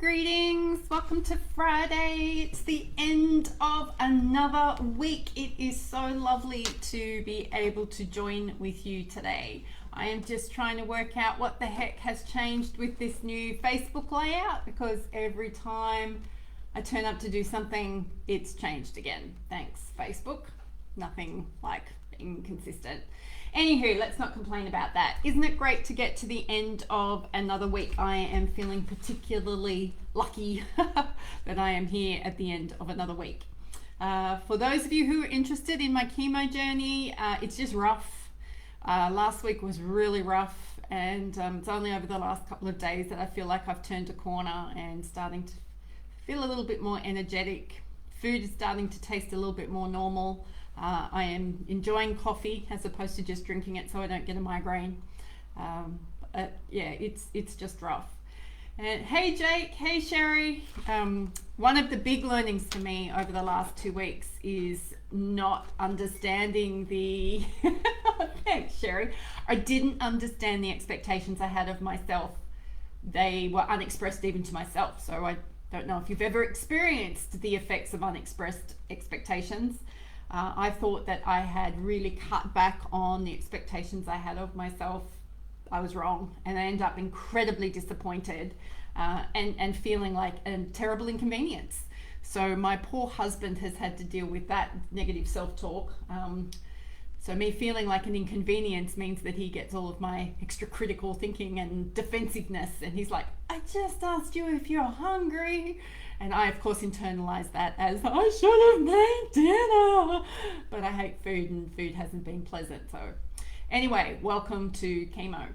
greetings. Welcome to Friday. It's the end of another week. It is so lovely to be able to join with you today. I am just trying to work out what the heck has changed with this new Facebook layout, because every time I turn up to do something, it's changed again. Thanks, Facebook. Nothing like being consistent. Anywho, let's not complain about that. Isn't it great to get to the end of another week? I am feeling particularly lucky that I am here at the end of another week. For those of you who are interested in my chemo journey, it's just rough. Last week was really rough, and it's only over the last couple of days that I feel like I've turned a corner and starting to feel a little bit more energetic. Food is starting to taste a little bit more normal. I am enjoying coffee as opposed to just drinking it so I don't get a migraine. Yeah, it's just rough. And hey Jake, hey Sherry. One of the big learnings for me over the last 2 weeks is not understanding the thanks Sherry. I didn't understand the expectations I had of myself. They were unexpressed even to myself. So I don't know if you've ever experienced the effects of unexpressed expectations. I thought that I had really cut back on the expectations I had of myself. I was wrong, and I ended up incredibly disappointed and feeling like a terrible inconvenience. So my poor husband has had to deal with that negative self-talk. So me feeling like an inconvenience means that he gets all of my extra critical thinking and defensiveness, and he's like, I just asked you if you're hungry. And I, of course, internalize that as, I should have made dinner. But I hate food, and food hasn't been pleasant. So anyway, welcome to chemo.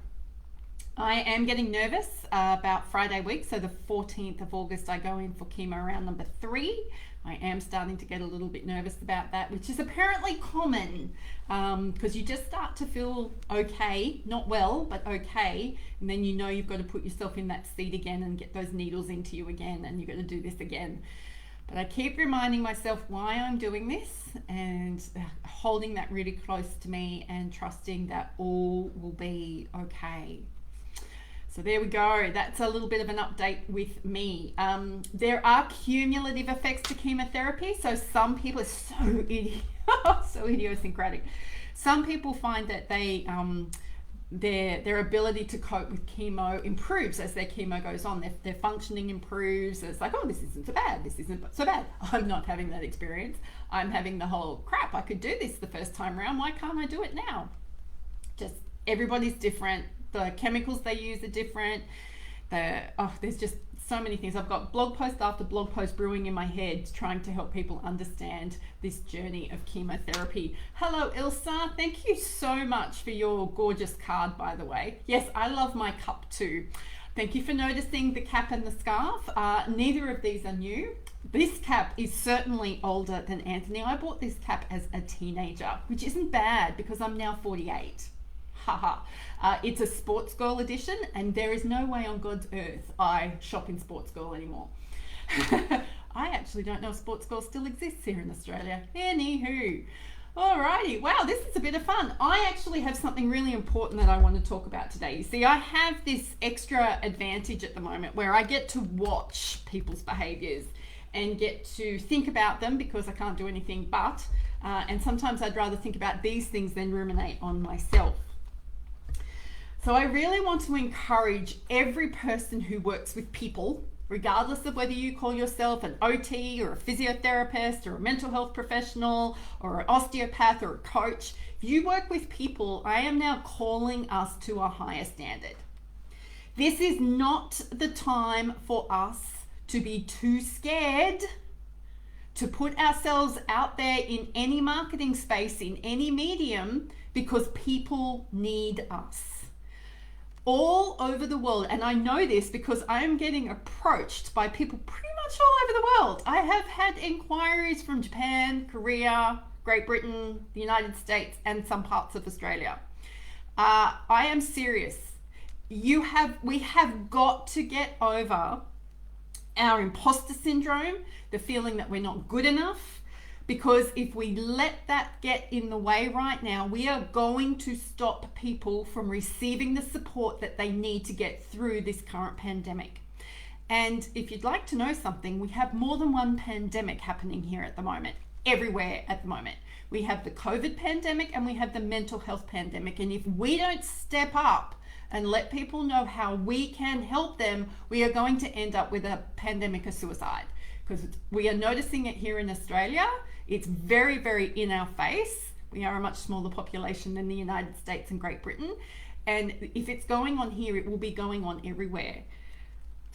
I am getting nervous about Friday week. So the 14th of August, I go in for chemo round number 3. I am starting to get a little bit nervous about that, which is apparently common, because you just start to feel okay, not well, but okay, and then you know you've got to put yourself in that seat again and get those needles into you again, and you've got to do this again. But I keep reminding myself why I'm doing this, and holding that really close to me and trusting that all will be okay. So there we go. That's a little bit of an update with me. There are cumulative effects to chemotherapy. So some people are so idiosyncratic. Some people find that they their ability to cope with chemo improves as their chemo goes on. Their functioning improves. It's like, oh, this isn't so bad. This isn't so bad. I'm not having that experience. I'm having the whole crap. I could do this the first time around. Why can't I do it now? Just everybody's different. The chemicals they use are different. There's just so many things. I've got blog post after blog post brewing in my head trying to help people understand this journey of chemotherapy. Hello, Ilsa. Thank you so much for your gorgeous card, by the way. Yes, I love my cup too. Thank you for noticing the cap and the scarf. Neither of these are new. This cap is certainly older than Anthony. I bought this cap as a teenager, which isn't bad because I'm now 48. Haha. It's a sports girl edition, and there is no way on God's earth I shop in sports girl anymore. I actually don't know if sports girl still exists here in Australia. Anywho. Alrighty. Wow, this is a bit of fun. I actually have something really important that I want to talk about today. You see, I have this extra advantage at the moment where I get to watch people's behaviors and get to think about them, because I can't do anything but. And sometimes I'd rather think about these things than ruminate on myself. So I really want to encourage every person who works with people, regardless of whether you call yourself an OT or a physiotherapist or a mental health professional or an osteopath or a coach. If you work with people, I am now calling us to a higher standard. This is not the time for us to be too scared to put ourselves out there in any marketing space, in any medium, because people need us. All over the world, and I know this because I am getting approached by people pretty much all over the world. I have had inquiries from Japan, Korea, Great Britain, the United States, and some parts of Australia. I am serious. We have got to get over our imposter syndrome, the feeling that we're not good enough. Because if we let that get in the way right now, we are going to stop people from receiving the support that they need to get through this current pandemic. And if you'd like to know something, we have more than one pandemic happening here at the moment, everywhere at the moment. We have the COVID pandemic and we have the mental health pandemic. And if we don't step up and let people know how we can help them, we are going to end up with a pandemic of suicide. Because we are noticing it here in Australia. It's very, very in our face. We are a much smaller population than the United States and Great Britain. And if it's going on here, it will be going on everywhere.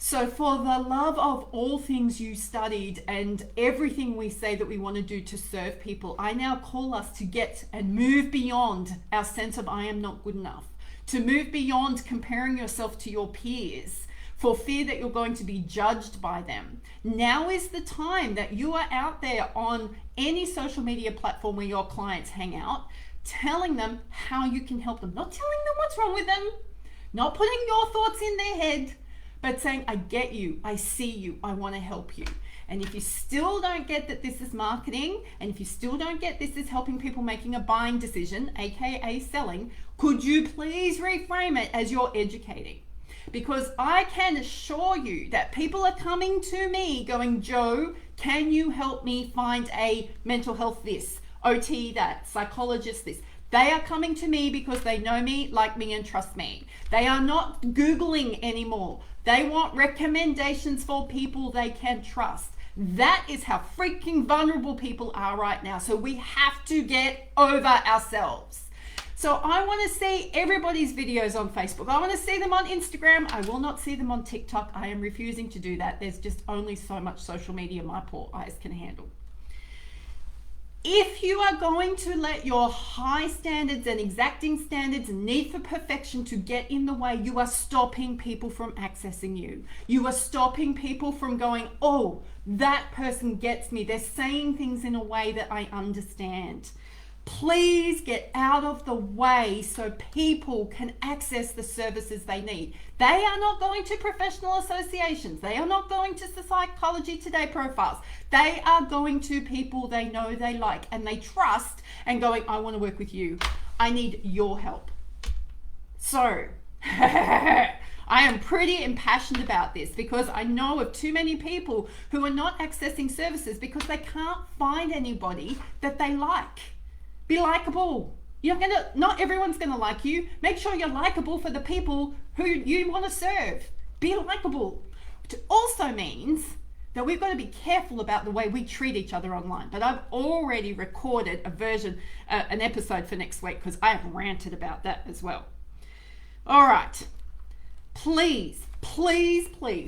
So for the love of all things you studied and everything we say that we want to do to serve people, I now call us to get and move beyond our sense of I am not good enough, to move beyond comparing yourself to your peers for fear that you're going to be judged by them. Now is the time that you are out there on any social media platform where your clients hang out, telling them how you can help them, not telling them what's wrong with them, not putting your thoughts in their head, but saying, I get you, I see you, I want to help you. And if you still don't get that this is marketing, and if you still don't get this is helping people making a buying decision, aka selling, could you please reframe it as you're educating? Because I can assure you that people are coming to me going, Joe, can you help me find a mental health this, OT that, psychologist this. They are coming to me because they know me, like me, and trust me. They are not Googling anymore. They want recommendations for people they can trust. That is how freaking vulnerable people are right now. So we have to get over ourselves. So I want to see everybody's videos on Facebook. I want to see them on Instagram. I will not see them on TikTok. I am refusing to do that. There's just only so much social media my poor eyes can handle. If you are going to let your high standards and exacting standards and need for perfection to get in the way, you are stopping people from accessing you. You are stopping people from going, oh, that person gets me. They're saying things in a way that I understand. Please get out of the way so people can access the services they need. They are not going to professional associations. They are not going to the Psychology Today profiles. They are going to people they know, they like, and they trust, and going, I want to work with you. I need your help. So, I am pretty impassioned about this because I know of too many people who are not accessing services because they can't find anybody that they like. Be likable. Not everyone's gonna like you. Make sure you're likable for the people who you want to serve. Be likable. Which also means that we've got to be careful about the way we treat each other online. But I've already recorded an episode for next week because I have ranted about that as well. All right. Please,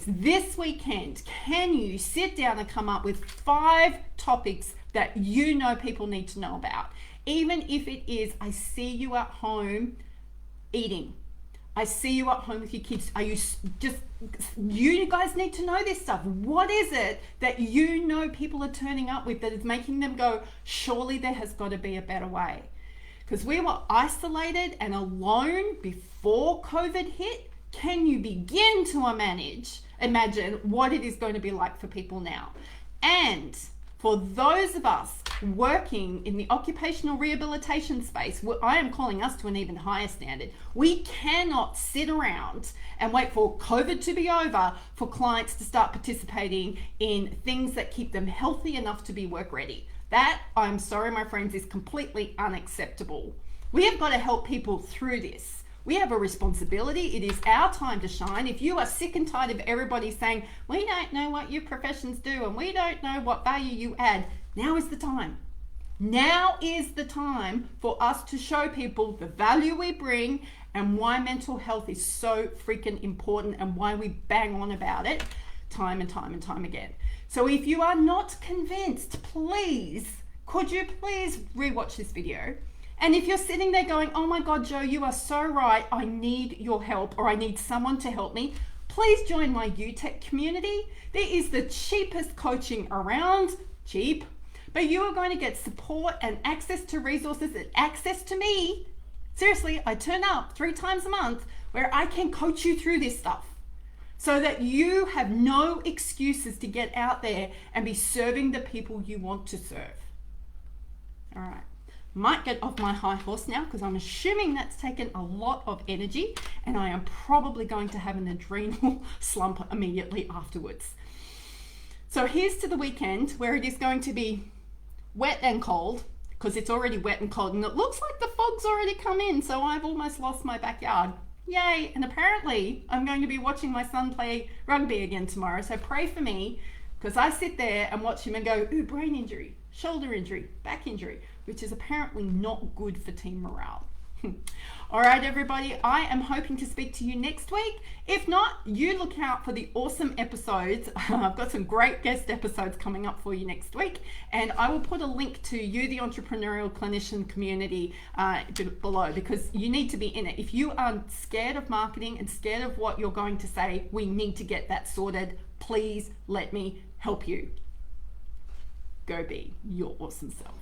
this weekend, can you sit down and come up with 5 topics that you know people need to know about? Even if it is, I see you at home eating. I see you at home with your kids. You guys need to know this stuff. What is it that you know people are turning up with that is making them go, surely there has got to be a better way? Because we were isolated and alone before COVID hit. Can you begin to imagine what it is going to be like for people now? And for those of us working in the occupational rehabilitation space, I am calling us to an even higher standard. We cannot sit around and wait for COVID to be over for clients to start participating in things that keep them healthy enough to be work ready. That, I'm sorry, my friends, is completely unacceptable. We have got to help people through this. We have a responsibility. It is our time to shine. If you are sick and tired of everybody saying, we don't know what your professions do and we don't know what value you add, now is the time. Now is the time for us to show people the value we bring and why mental health is so freaking important and why we bang on about it time and time and time again. So if you are not convinced, could you please rewatch this video? And if you're sitting there going, oh my God, Joe, you are so right. I need your help, or I need someone to help me. Please join my UTech community. There is the cheapest coaching around, cheap, but you are going to get support and access to resources and access to me. Seriously, I turn up 3 times a month where I can coach you through this stuff so that you have no excuses to get out there and be serving the people you want to serve. All right. Might get off my high horse now because I'm assuming that's taken a lot of energy and I am probably going to have an adrenal slump immediately afterwards. So here's to the weekend where it is going to be wet and cold, because it's already wet and cold and it looks like the fog's already come in, so I've almost lost my backyard. Yay. And apparently I'm going to be watching my son play rugby again tomorrow, so pray for me, because I sit there and watch him and go, ooh, brain injury, shoulder injury, back injury, which is apparently not good for team morale. All right, everybody, I am hoping to speak to you next week. If not, you look out for the awesome episodes. I've got some great guest episodes coming up for you next week, and I will put a link to You, the Entrepreneurial Clinician Community below, because you need to be in it. If you are scared of marketing and scared of what you're going to say, we need to get that sorted. Please let me help you. Go be your awesome self.